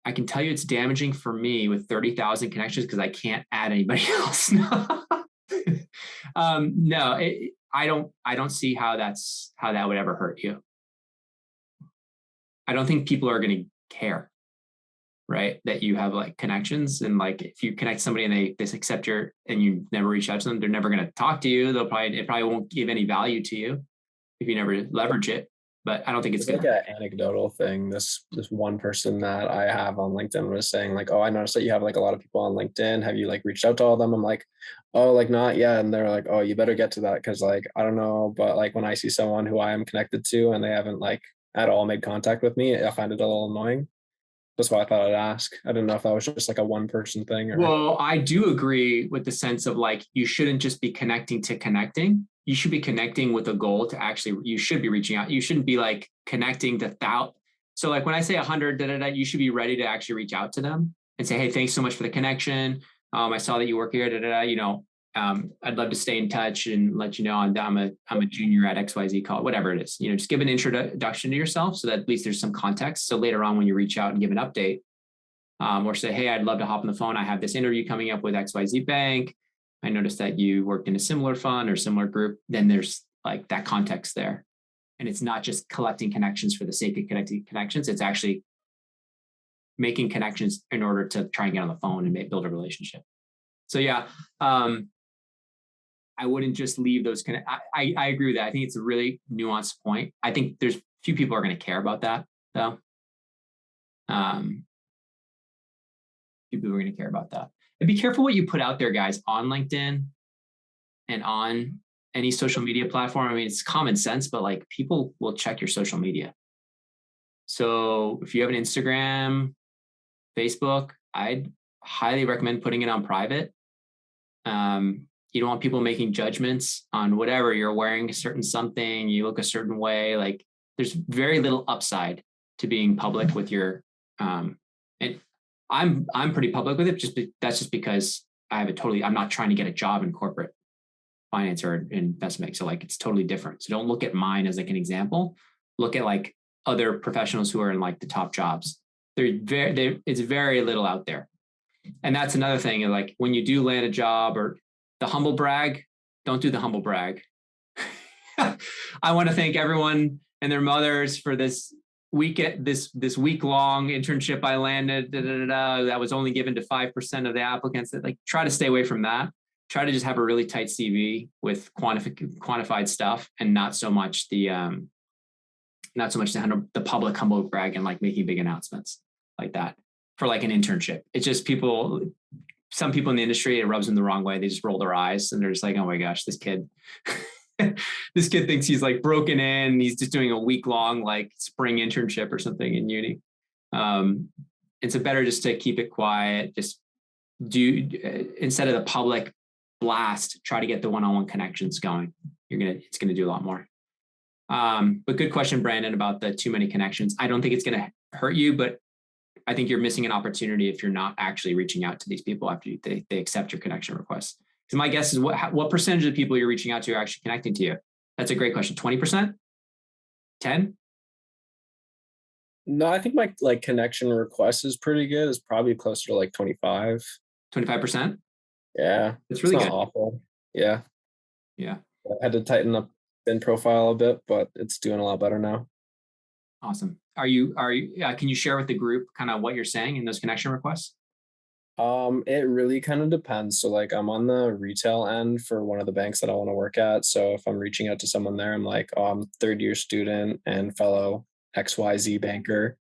I can tell you it's damaging for me with 30,000 connections because I can't add anybody else. I don't see how that would ever hurt you. I don't think people are going to care, right? That you have like connections, and like if you connect somebody and they accept and you never reach out to them, they're never going to talk to you. It probably won't give any value to you if you never leverage it. But I don't think it's like an anecdotal thing. This one person that I have on LinkedIn was saying like, oh, I noticed that you have like a lot of people on LinkedIn. Have you like reached out to all of them? I'm like, oh, like not yet. And they're like, oh, you better get to that. Cause like, I don't know. But like when I see someone who I am connected to and they haven't like at all made contact with me, I find it a little annoying. That's why I thought I'd ask. I didn't know if that was just like a one person thing. Well, I do agree with the sense of like, you shouldn't just be connecting to connecting. You should be connecting with a goal to actually, you should be reaching out. You shouldn't be like connecting to thousands. So like when I say 100, you should be ready to actually reach out to them and say, hey, thanks so much for the connection. I saw that you work here, I'd love to stay in touch and let you know I'm a junior at XYZ call, whatever it is, just give an introduction to yourself so that at least there's some context. So later on when you reach out and give an update, or say, hey, I'd love to hop on the phone. I have this interview coming up with XYZ Bank. I noticed that you worked in a similar fund or similar group. Then there's like that context there. And it's not just collecting connections for the sake of collecting connections. It's actually making connections in order to try and get on the phone and build a relationship. So yeah, I wouldn't just leave those I agree with that. I think it's a really nuanced point. I think there's few people are going to care about that though. Few people are going to care about that. And be careful what you put out there, guys, on LinkedIn and on any social media platform. I mean, it's common sense, but like people will check your social media. So if you have an Instagram, Facebook, I'd highly recommend putting it on private. You don't want people making judgments on whatever you're wearing a certain something, you look a certain way. Like there's very little upside to being public with your, and I'm pretty public with it. That's just because I'm not trying to get a job in corporate finance or investment. So like, it's totally different. So don't look at mine as like an example. Look at like other professionals who are in like the top jobs. It's very little out there. And that's another thing. Like when you do land a job or the humble brag, don't do the humble brag. I want to thank everyone and their mothers for this week-long internship I landed. That was only given to 5% of the applicants. That like try to stay away from that. Try to just have a really tight CV with quantified stuff, and not so much the public humble brag and like making big announcements like that for like an internship. It's just some people in the industry, it rubs them the wrong way. They just roll their eyes and they're just like, oh my gosh, this kid thinks he's like broken in. He's just doing a week-long like spring internship or something in uni. It's better just to keep it quiet. Just instead of the public blast, try to get the one-on-one connections going. It's gonna do a lot more. But good question, Brandon, about the too many connections. I don't think it's gonna hurt you, but I think you're missing an opportunity if you're not actually reaching out to these people after they accept your connection request. Because my guess is what percentage of the people you're reaching out to are actually connecting to you? That's a great question. 20%? 10? No, I think my like connection request is pretty good. It's probably closer to like 25. 25%? Yeah. It's really good. Awful. Yeah. Yeah. I had to tighten up bin profile a bit, but it's doing a lot better now. Awesome. Can you share with the group kind of what you're saying in those connection requests? It really kind of depends. So like I'm on the retail end for one of the banks that I want to work at. So if I'm reaching out to someone there, I'm like, oh, I'm third-year student and fellow XYZ banker.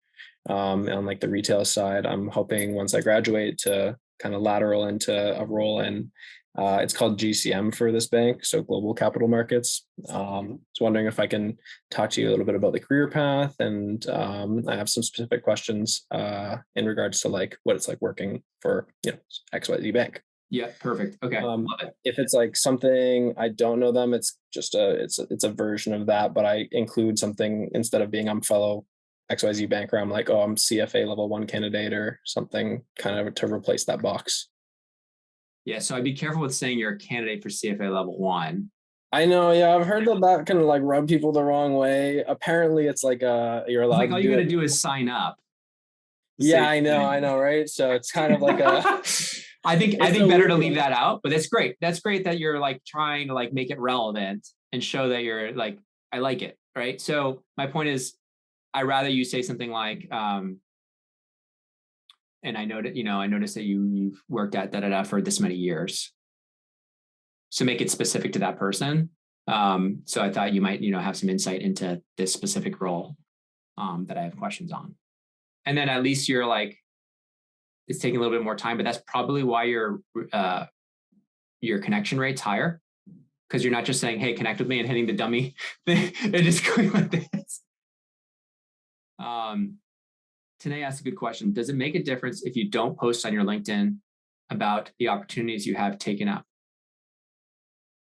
On like the retail side, I'm hoping once I graduate to kind of lateral into a role in it's called GCM for this bank, so Global Capital Markets. So wondering if I can talk to you a little bit about the career path, and I have some specific questions in regards to like what it's like working for XYZ Bank. Yeah, perfect. Okay. Love it. If it's like something I don't know them, it's just it's a version of that, but I include something instead of being I'm fellow XYZ banker, I'm like, oh, I'm CFA level 1 candidate or something kind of to replace that box. Yeah, so I'd be careful with saying you're a candidate for CFA level 1. I know, yeah, I've heard that kind of like rub people the wrong way. Apparently, it's like you're allowed. It's like all you got to do is sign up. Yeah, I know, right? So it's kind of like a. I think better to leave that out, but that's great. That's great that you're like trying to like make it relevant and show that you're like, I like it, right? So my point is, I'd rather you say something like, and I noticed that you've worked at for this many years. So make it specific to that person. So I thought you might, have some insight into this specific role that I have questions on. And then at least you're like, it's taking a little bit more time, but that's probably why your connection rate's higher, because you're not just saying, hey, connect with me and hitting the dummy thing and just going like this. Tanae asked a good question. Does it make a difference if you don't post on your LinkedIn about the opportunities you have taken up?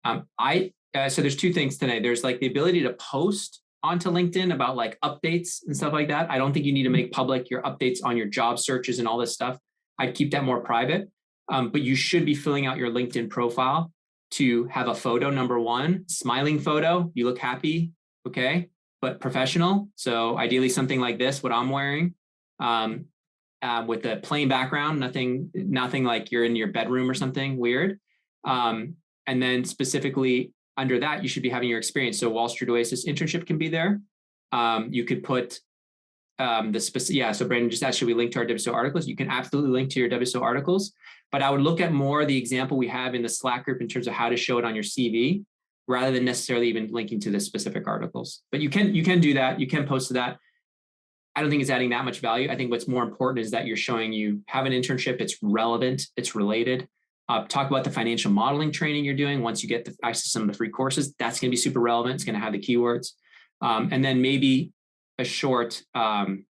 So there's two things today. There's like the ability to post onto LinkedIn about like updates and stuff like that. I don't think you need to make public your updates on your job searches and all this stuff. I'd keep that more private. But you should be filling out your LinkedIn profile to have a photo, number one, smiling photo. You look happy, okay, but professional. So ideally something like this, what I'm wearing, with a plain background, nothing like you're in your bedroom or something weird. And then specifically under that, you should be having your experience. So Wall Street Oasis internship can be there. You could put So Brandon just asked, should we link to our WSO articles? You can absolutely link to your WSO articles, but I would look at more the example we have in the Slack group in terms of how to show it on your CV, rather than necessarily even linking to the specific articles. But you can do that. You can post to that. I don't think it's adding that much value. I think what's more important is that you're showing you have an internship. It's relevant. It's related. Talk about the financial modeling training you're doing. Once you get access to some of the free courses, that's going to be super relevant. It's going to have the keywords. And then maybe a short, sorry,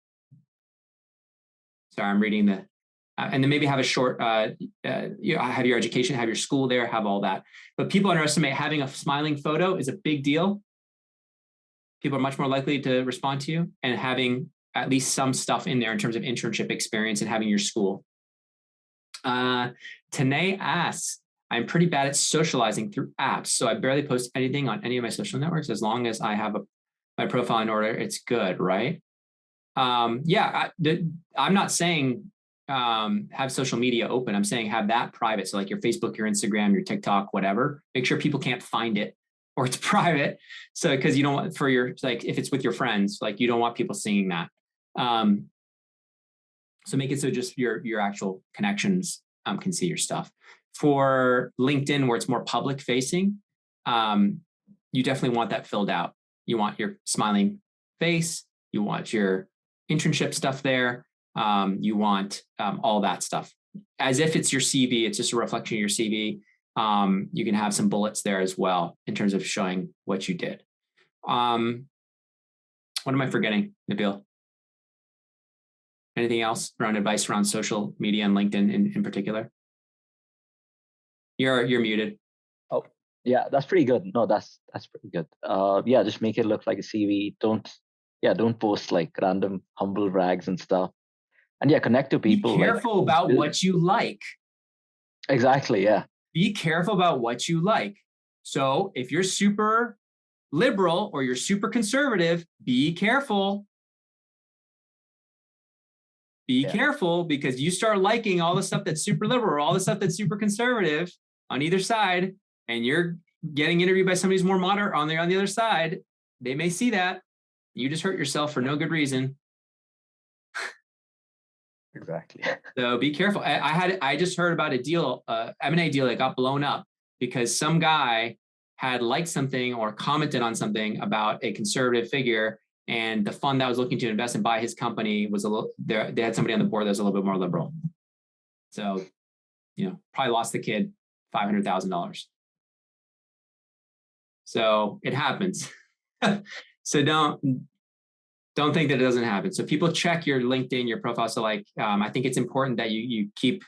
I'm reading the, and then maybe have a short, have your education, have your school there, have all that. But people underestimate having a smiling photo is a big deal. People are much more likely to respond to you, and having at least some stuff in there in terms of internship experience and having your school. Tanae asks, I'm pretty bad at socializing through apps, so I barely post anything on any of my social networks. As long as I have my profile in order, it's good, right? I'm not saying have social media open. I'm saying have that private. So like your Facebook, your Instagram, your TikTok, whatever. Make sure people can't find it, or it's private. So because you don't want, for your, like if it's with your friends, like you don't want people seeing that. So make it so just your actual connections can see your stuff. For LinkedIn, where it's more public facing, you definitely want that filled out. You want your smiling face. You want your internship stuff there. You want all that stuff. As if it's your CV, it's just a reflection of your CV. You can have some bullets there as well in terms of showing what you did. What am I forgetting, Nabil? Anything else around advice around social media and LinkedIn in particular? You're muted. Oh, yeah, that's pretty good. No, that's pretty good. Yeah, just make it look like a CV. Don't post like random humble brags and stuff. And yeah, connect to people. Be careful about what you like. Exactly, yeah. Be careful about what you like. So if you're super liberal or you're super conservative, be careful. Be careful, because you start liking all the stuff that's super liberal or all the stuff that's super conservative on either side, and you're getting interviewed by somebody who's more moderate on the other side. They may see that. You just hurt yourself for no good reason. Exactly. So be careful. I just heard about a deal, M&A deal that got blown up because some guy had liked something or commented on something about a conservative figure, and the fund that was looking to invest and buy his company was they had somebody on the board that was a little bit more liberal. So, probably lost the kid $500,000. So it happens. So don't think that it doesn't happen. So people check your LinkedIn, your profile. So I think it's important that you keep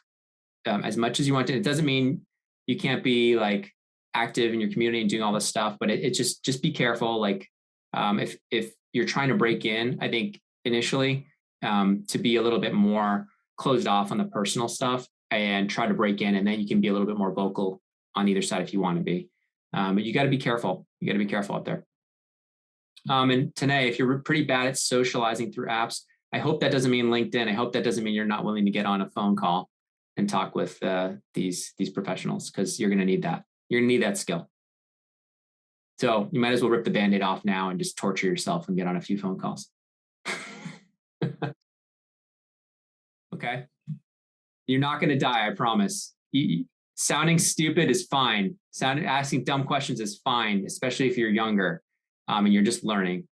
as much as you want to. It doesn't mean you can't be like active in your community and doing all this stuff, but it just be careful. Like if you're trying to break in, I think initially to be a little bit more closed off on the personal stuff and try to break in, and then you can be a little bit more vocal on either side if you want to be. But you got to be careful. You got to be careful out there. And Tanae, if you're pretty bad at socializing through apps, I hope that doesn't mean LinkedIn. I hope that doesn't mean you're not willing to get on a phone call and talk with these professionals, because you're going to need that. You're going to need that skill. So you might as well rip the Band-Aid off now and just torture yourself and get on a few phone calls. Okay. You're not going to die, I promise. Sounding stupid is fine. Asking dumb questions is fine, especially if you're younger and you're just learning.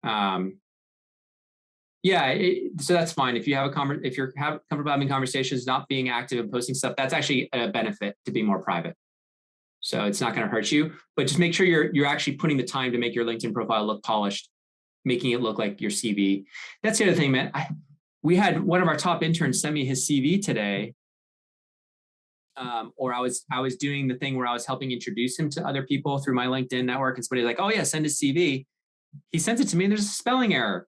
So that's fine. If you have if you're comfortable having conversations, not being active and posting stuff, that's actually a benefit to being more private. So it's not going to hurt you, but just make sure you're actually putting the time to make your LinkedIn profile look polished, making it look like your CV. That's the other thing, man. We had one of our top interns send me his CV today. Or I was doing the thing where I was helping introduce him to other people through my LinkedIn network, and somebody's like, "Oh yeah, send his CV." He sent it to me, and there's a spelling error.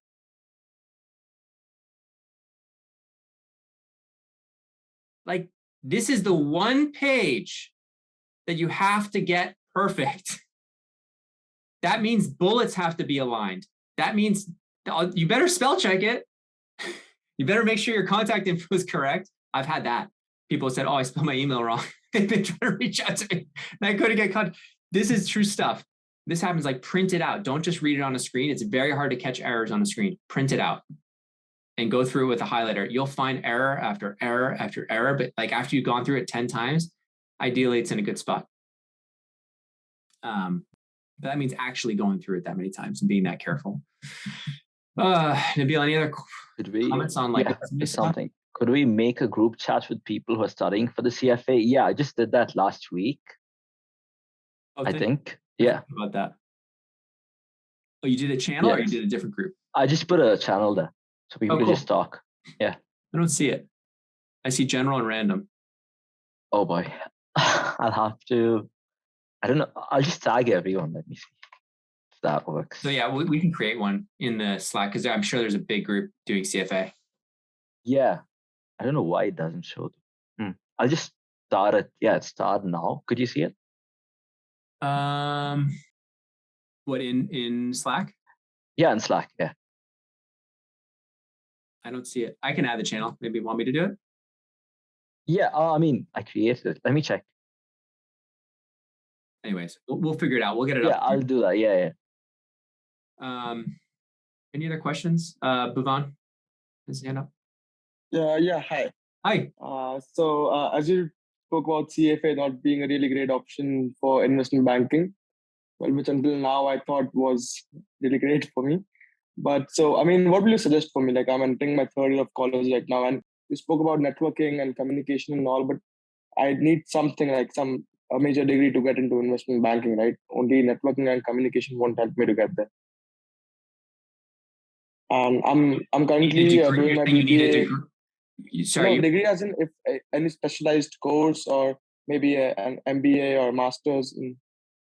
Like, this is the one page that you have to get perfect. That means bullets have to be aligned. That means you better spell check it. You better make sure your contact info is correct. I've had that. People said, "Oh, I spelled my email wrong." They've been trying to reach out to me, and I couldn't get contact. This is true stuff. This happens. Like, print it out. Don't just read it on a screen. It's very hard to catch errors on a screen. Print it out. and go through it with a highlighter, you'll find error after error after error. But like after you've gone through it 10 times, ideally it's in a good spot. But that means actually going through it that many times and being that careful. Nabil, any other comments on like something? Could we make a group chat with people who are studying for the CFA? Yeah, I just did that last week. I think. Yeah. About that. Oh, you did a channel or you did a different group? I just put a channel there so people can just talk. Yeah. I don't see it. I see general and random. Oh boy. I'll have to, I don't know. I'll just tag everyone. Let me see if that works. So yeah, we can create one in the Slack because I'm sure there's a big group doing CFA. Yeah. I don't know why it doesn't show. I'll just start it. Yeah, it's started now. Could you see it? What in Slack? Yeah, in Slack. Yeah. I don't see it. I can add the channel. Maybe you want me to do it? Yeah. I mean, I created it. Let me check. Anyways, we'll figure it out. We'll get it up. Yeah, I'll do that. Yeah. Any other questions? Bhuvan, has his hand up. Yeah. Hi. Hi. So as you spoke about CFA not being a really great option for investment banking, well, which until now I thought was really great for me. But so, I mean, what will you suggest for me? Like I'm entering my third year of college right now, and you spoke about networking and communication and all, but I need something like a major degree to get into investment banking, right? Only networking and communication won't help me to get there. And I'm currently doing my BBA. Sorry, degree as in if any specialized course or maybe an MBA or master's in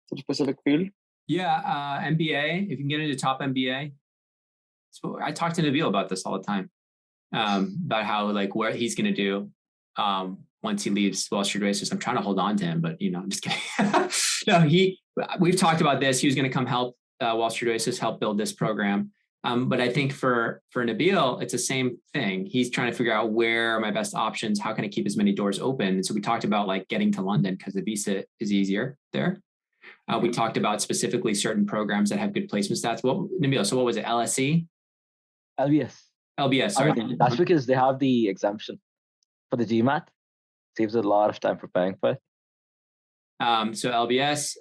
some specific field. Yeah, MBA. If you can get into top MBA. So I talk to Nabil about this all the time, about how like what he's going to do once he leaves Wall Street Oasis. I'm trying to hold on to him, but I'm just kidding. No, we've talked about this. He was going to come help Wall Street Oasis help build this program. But I think for Nabil, it's the same thing. He's trying to figure out where are my best options. How can I keep as many doors open? And so we talked about like getting to London because the visa is easier there. We talked about specifically certain programs that have good placement stats. Nabil, so what was it? LSE? LBS, sorry. I mean, that's because they have the exemption for the GMAT. Saves a lot of time preparing for it. So LBS,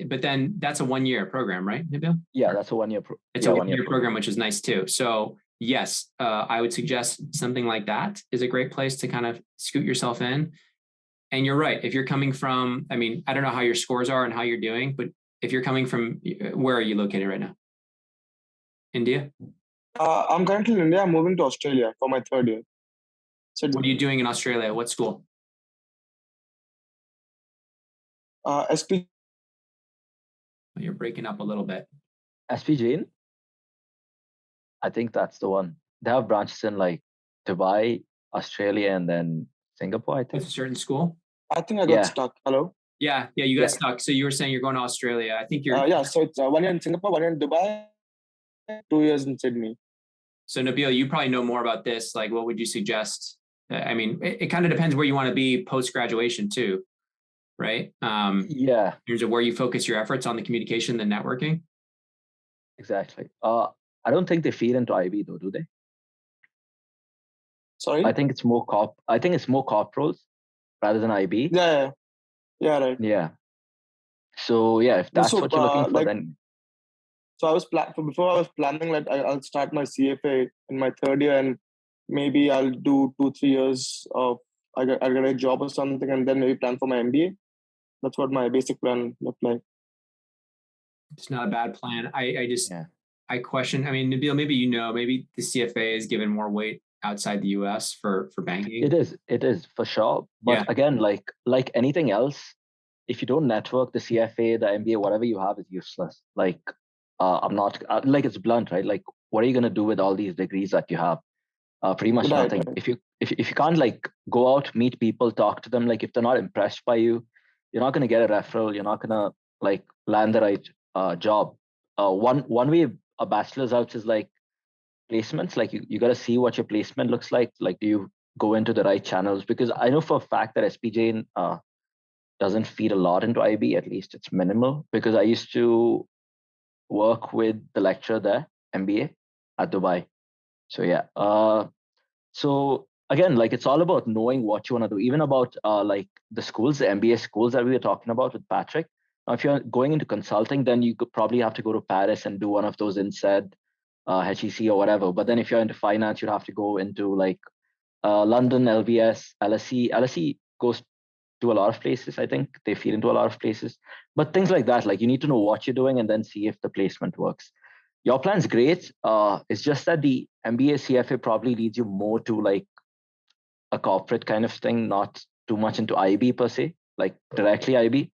but then that's a 1-year program, right, Nabil? Yeah, that's a 1-year program. It's a 1-year program, which is nice too. So yes, I would suggest something like that is a great place to kind of scoot yourself in. And you're right. If you're coming from, I mean, I don't know how your scores are and how you're doing, but if you're coming from, where are you located right now? India? I'm currently in India. I'm moving to Australia for my third year. So what are you doing in Australia? What school? SP. You're breaking up a little bit. SP Jain? I think that's the one. They have branches in like Dubai, Australia, and then Singapore, I think. It's a certain school? I think I got stuck. Hello? Yeah, you got stuck. So you were saying you're going to Australia. I think you're... so it's 1 year in Singapore, 1 year in Dubai, 2 years in Sydney. So Nabil, you probably know more about this. Like, what would you suggest? I mean, it kind of depends where you want to be post-graduation too, right? Yeah. In terms of where you focus your efforts on the communication, the networking. Exactly. I don't think they feed into IB though, do they? Sorry? I think it's more corp roles rather than IB. Yeah, right. Yeah. So yeah, if that's what you're looking for, then. So before I was planning like I'll start my CFA in my third year and maybe I'll do 2-3 years of I'll get a job or something and then maybe plan for my MBA. That's what my basic plan looked like. It's not a bad plan. I question. I mean, Nabil, maybe maybe the CFA is given more weight outside the US for banking. It is for sure. But again, like anything else, if you don't network, the CFA, the MBA, whatever you have is useless. Like I'm not like it's blunt, right? Like what are you gonna do with all these degrees that you have? Pretty much nothing. If you can't like go out, meet people, talk to them, like if they're not impressed by you, you're not gonna get a referral. You're not gonna like land the right job. One way a bachelor's out is like placements. Like you got to see what your placement looks like. Like do you go into the right channels? Because I know for a fact that SPJ doesn't feed a lot into IB. At least it's minimal. Because I used to work with the lecturer there, MBA at Dubai. So yeah. So again, like it's all about knowing what you want to do, even about like the schools, the MBA schools that we were talking about with Patrick. Now, if you're going into consulting, then you could probably have to go to Paris and do one of those INSEAD, HEC or whatever. But then if you're into finance, you'd have to go into like London, LBS, LSE. LSE goes to a lot of places. I think they feed into a lot of places. But things like that, like you need to know what you're doing and then see if the placement works. Your plan's great. It's just that the MBA CFA probably leads you more to like a corporate kind of thing, not too much into IB per se, like directly IB.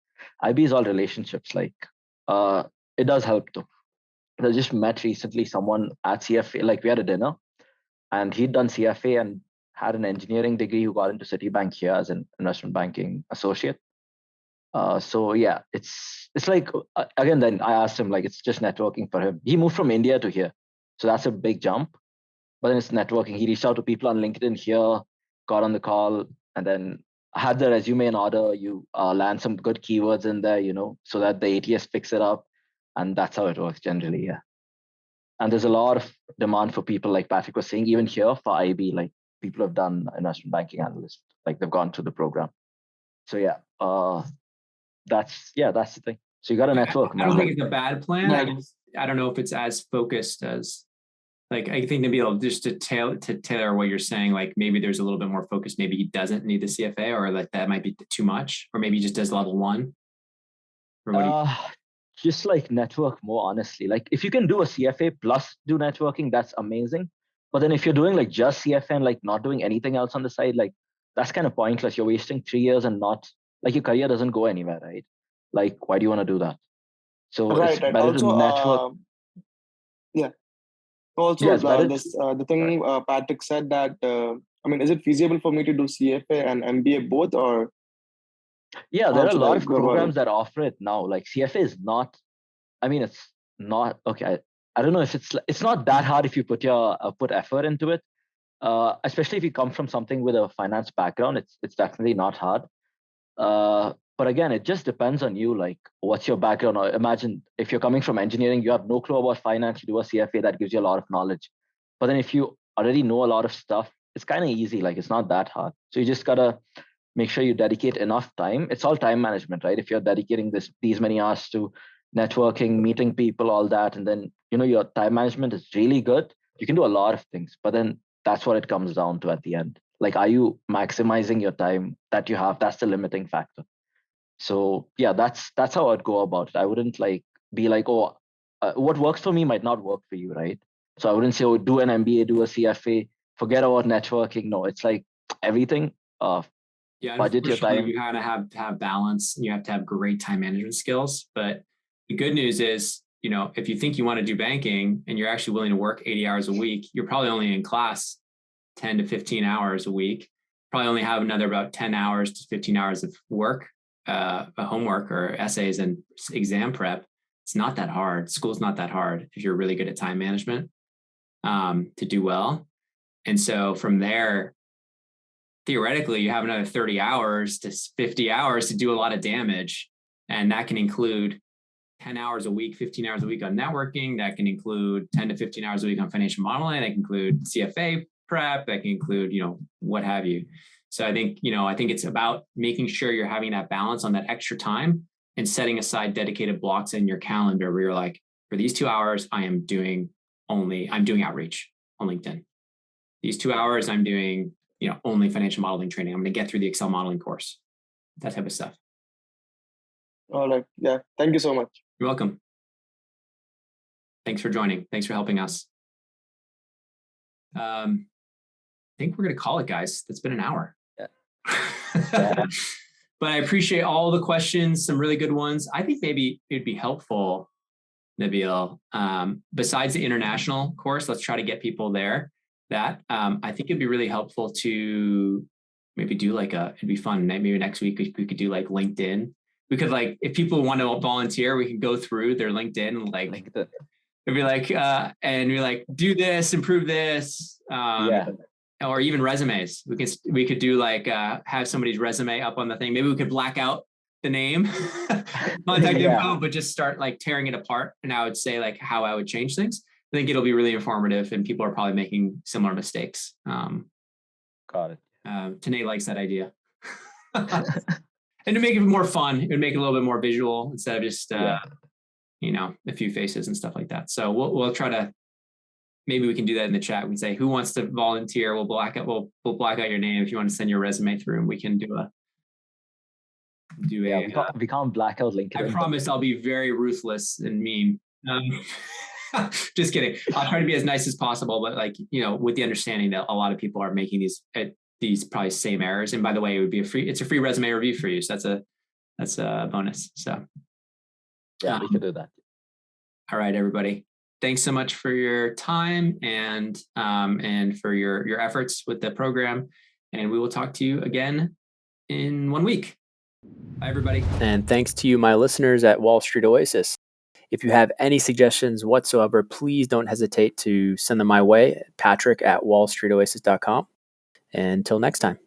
IB is all relationships. Like it does help though. I just met recently someone at CFA, like we had a dinner and he'd done CFA and had an engineering degree who got into Citibank here as an investment banking associate. So yeah, it's like, again, then I asked him, like, it's just networking for him. He moved from India to here. So that's a big jump, but then it's networking. He reached out to people on LinkedIn here, got on the call, and then had the resume in order. You land some good keywords in there, so that the ATS picks it up. And that's how it works generally, yeah. And there's a lot of demand for people, like Patrick was saying, even here for IB, like people have done investment banking analyst, like they've gone through the program. So yeah, that's the thing. So you got a network. I don't think it's a bad plan. I don't know if it's as focused as, like, I think to be able just to tailor what you're saying, like maybe there's a little bit more focus. Maybe he doesn't need the CFA, or like that might be too much, or maybe he just does level 1. Or what just like network more, honestly. Like if you can do a CFA plus do networking, that's amazing. But then if you're doing like just CFA and like not doing anything else on the side, like that's kind of pointless. You're wasting 3 years and not, like, your career doesn't go anywhere, right? Like, why do you want to do that? So it's better also, to network. Yeah. Also, Yeah, the thing Patrick said that, is it feasible for me to do CFA and MBA both, or? Yeah, there are a lot of programs that offer it now. Like CFA is not, it's not, okay. I don't know if it's not that hard if you put effort into it. Especially if you come from something with a finance background, it's definitely not hard. But again, it just depends on you, like what's your background. Or imagine if you're coming from engineering, you have no clue about finance, you do a CFA, that gives you a lot of knowledge. But then if you already know a lot of stuff, it's kind of easy, like it's not that hard. So you just gotta make sure you dedicate enough time. It's all time management, right? If you're dedicating these many hours to networking, meeting people, all that, and then your time management is really good, you can do a lot of things. But then that's what it comes down to at the end. Like, are you maximizing your time that you have? That's the limiting factor. So yeah, that's how I'd go about it. I wouldn't like be like, oh, what works for me might not work for you, right? So I wouldn't say, oh, do an MBA, do a CFA, forget about networking. No, it's like everything. Budget your time. You kind of have to have balance, and you have to have great time management skills. But the good news is, if you think you want to do banking and you're actually willing to work 80 hours a week, you're probably only in class 10 to 15 hours a week. Probably only have another about 10 hours to 15 hours of work, homework or essays and exam prep. It's not that hard. School's not that hard if you're really good at time management to do well. And so from there, theoretically, you have another 30 hours to 50 hours to do a lot of damage. And that can include 10 hours a week, 15 hours a week on networking. That can include 10 to 15 hours a week on financial modeling. That can include CFA prep. That can include, what have you. So I think it's about making sure you're having that balance on that extra time and setting aside dedicated blocks in your calendar where you're like, for these 2 hours, I'm doing outreach on LinkedIn. These 2 hours, I'm doing, only financial modeling training. I'm going to get through the Excel modeling course, that type of stuff. All right. Yeah. Thank you so much. You're welcome. Thanks for joining. Thanks for helping us. I think we're going to call it, guys. It's been an hour. Yeah. But I appreciate all the questions, some really good ones. I think maybe it'd be helpful, Nabil, besides the international course, let's try to get people there. That I think it'd be really helpful to maybe do it'd be fun. Maybe next week we could do like LinkedIn. We could, like, if people want to volunteer, we can go through their LinkedIn and it'd be like, and be like, do this, improve this. Or even resumes. We could do like have somebody's resume up on the thing. Maybe we could black out the name, contact info, but just start like tearing it apart. And I would say like how I would change things. think it'll be really informative, and people are probably making similar mistakes. Got it. Tanay likes that idea. And to make it more fun, it would make it a little bit more visual instead of just a few faces and stuff like that. So we'll try to, maybe we can do that in the chat. We can say, who wants to volunteer? We'll black out your name. If you want to send your resume through, and we can we can't black out LinkedIn. I promise I'll be very ruthless and mean. Just kidding. I'll try to be as nice as possible, but with the understanding that a lot of people are making these probably same errors. And by the way, it's a free resume review for you. So that's a bonus. So yeah, we can do that. All right, everybody. Thanks so much for your time and for your efforts with the program. And we will talk to you again in 1 week. Bye, everybody. And thanks to you, my listeners at Wall Street Oasis. If you have any suggestions whatsoever, please don't hesitate to send them my way, Patrick@wallstreetoasis.com. Until next time.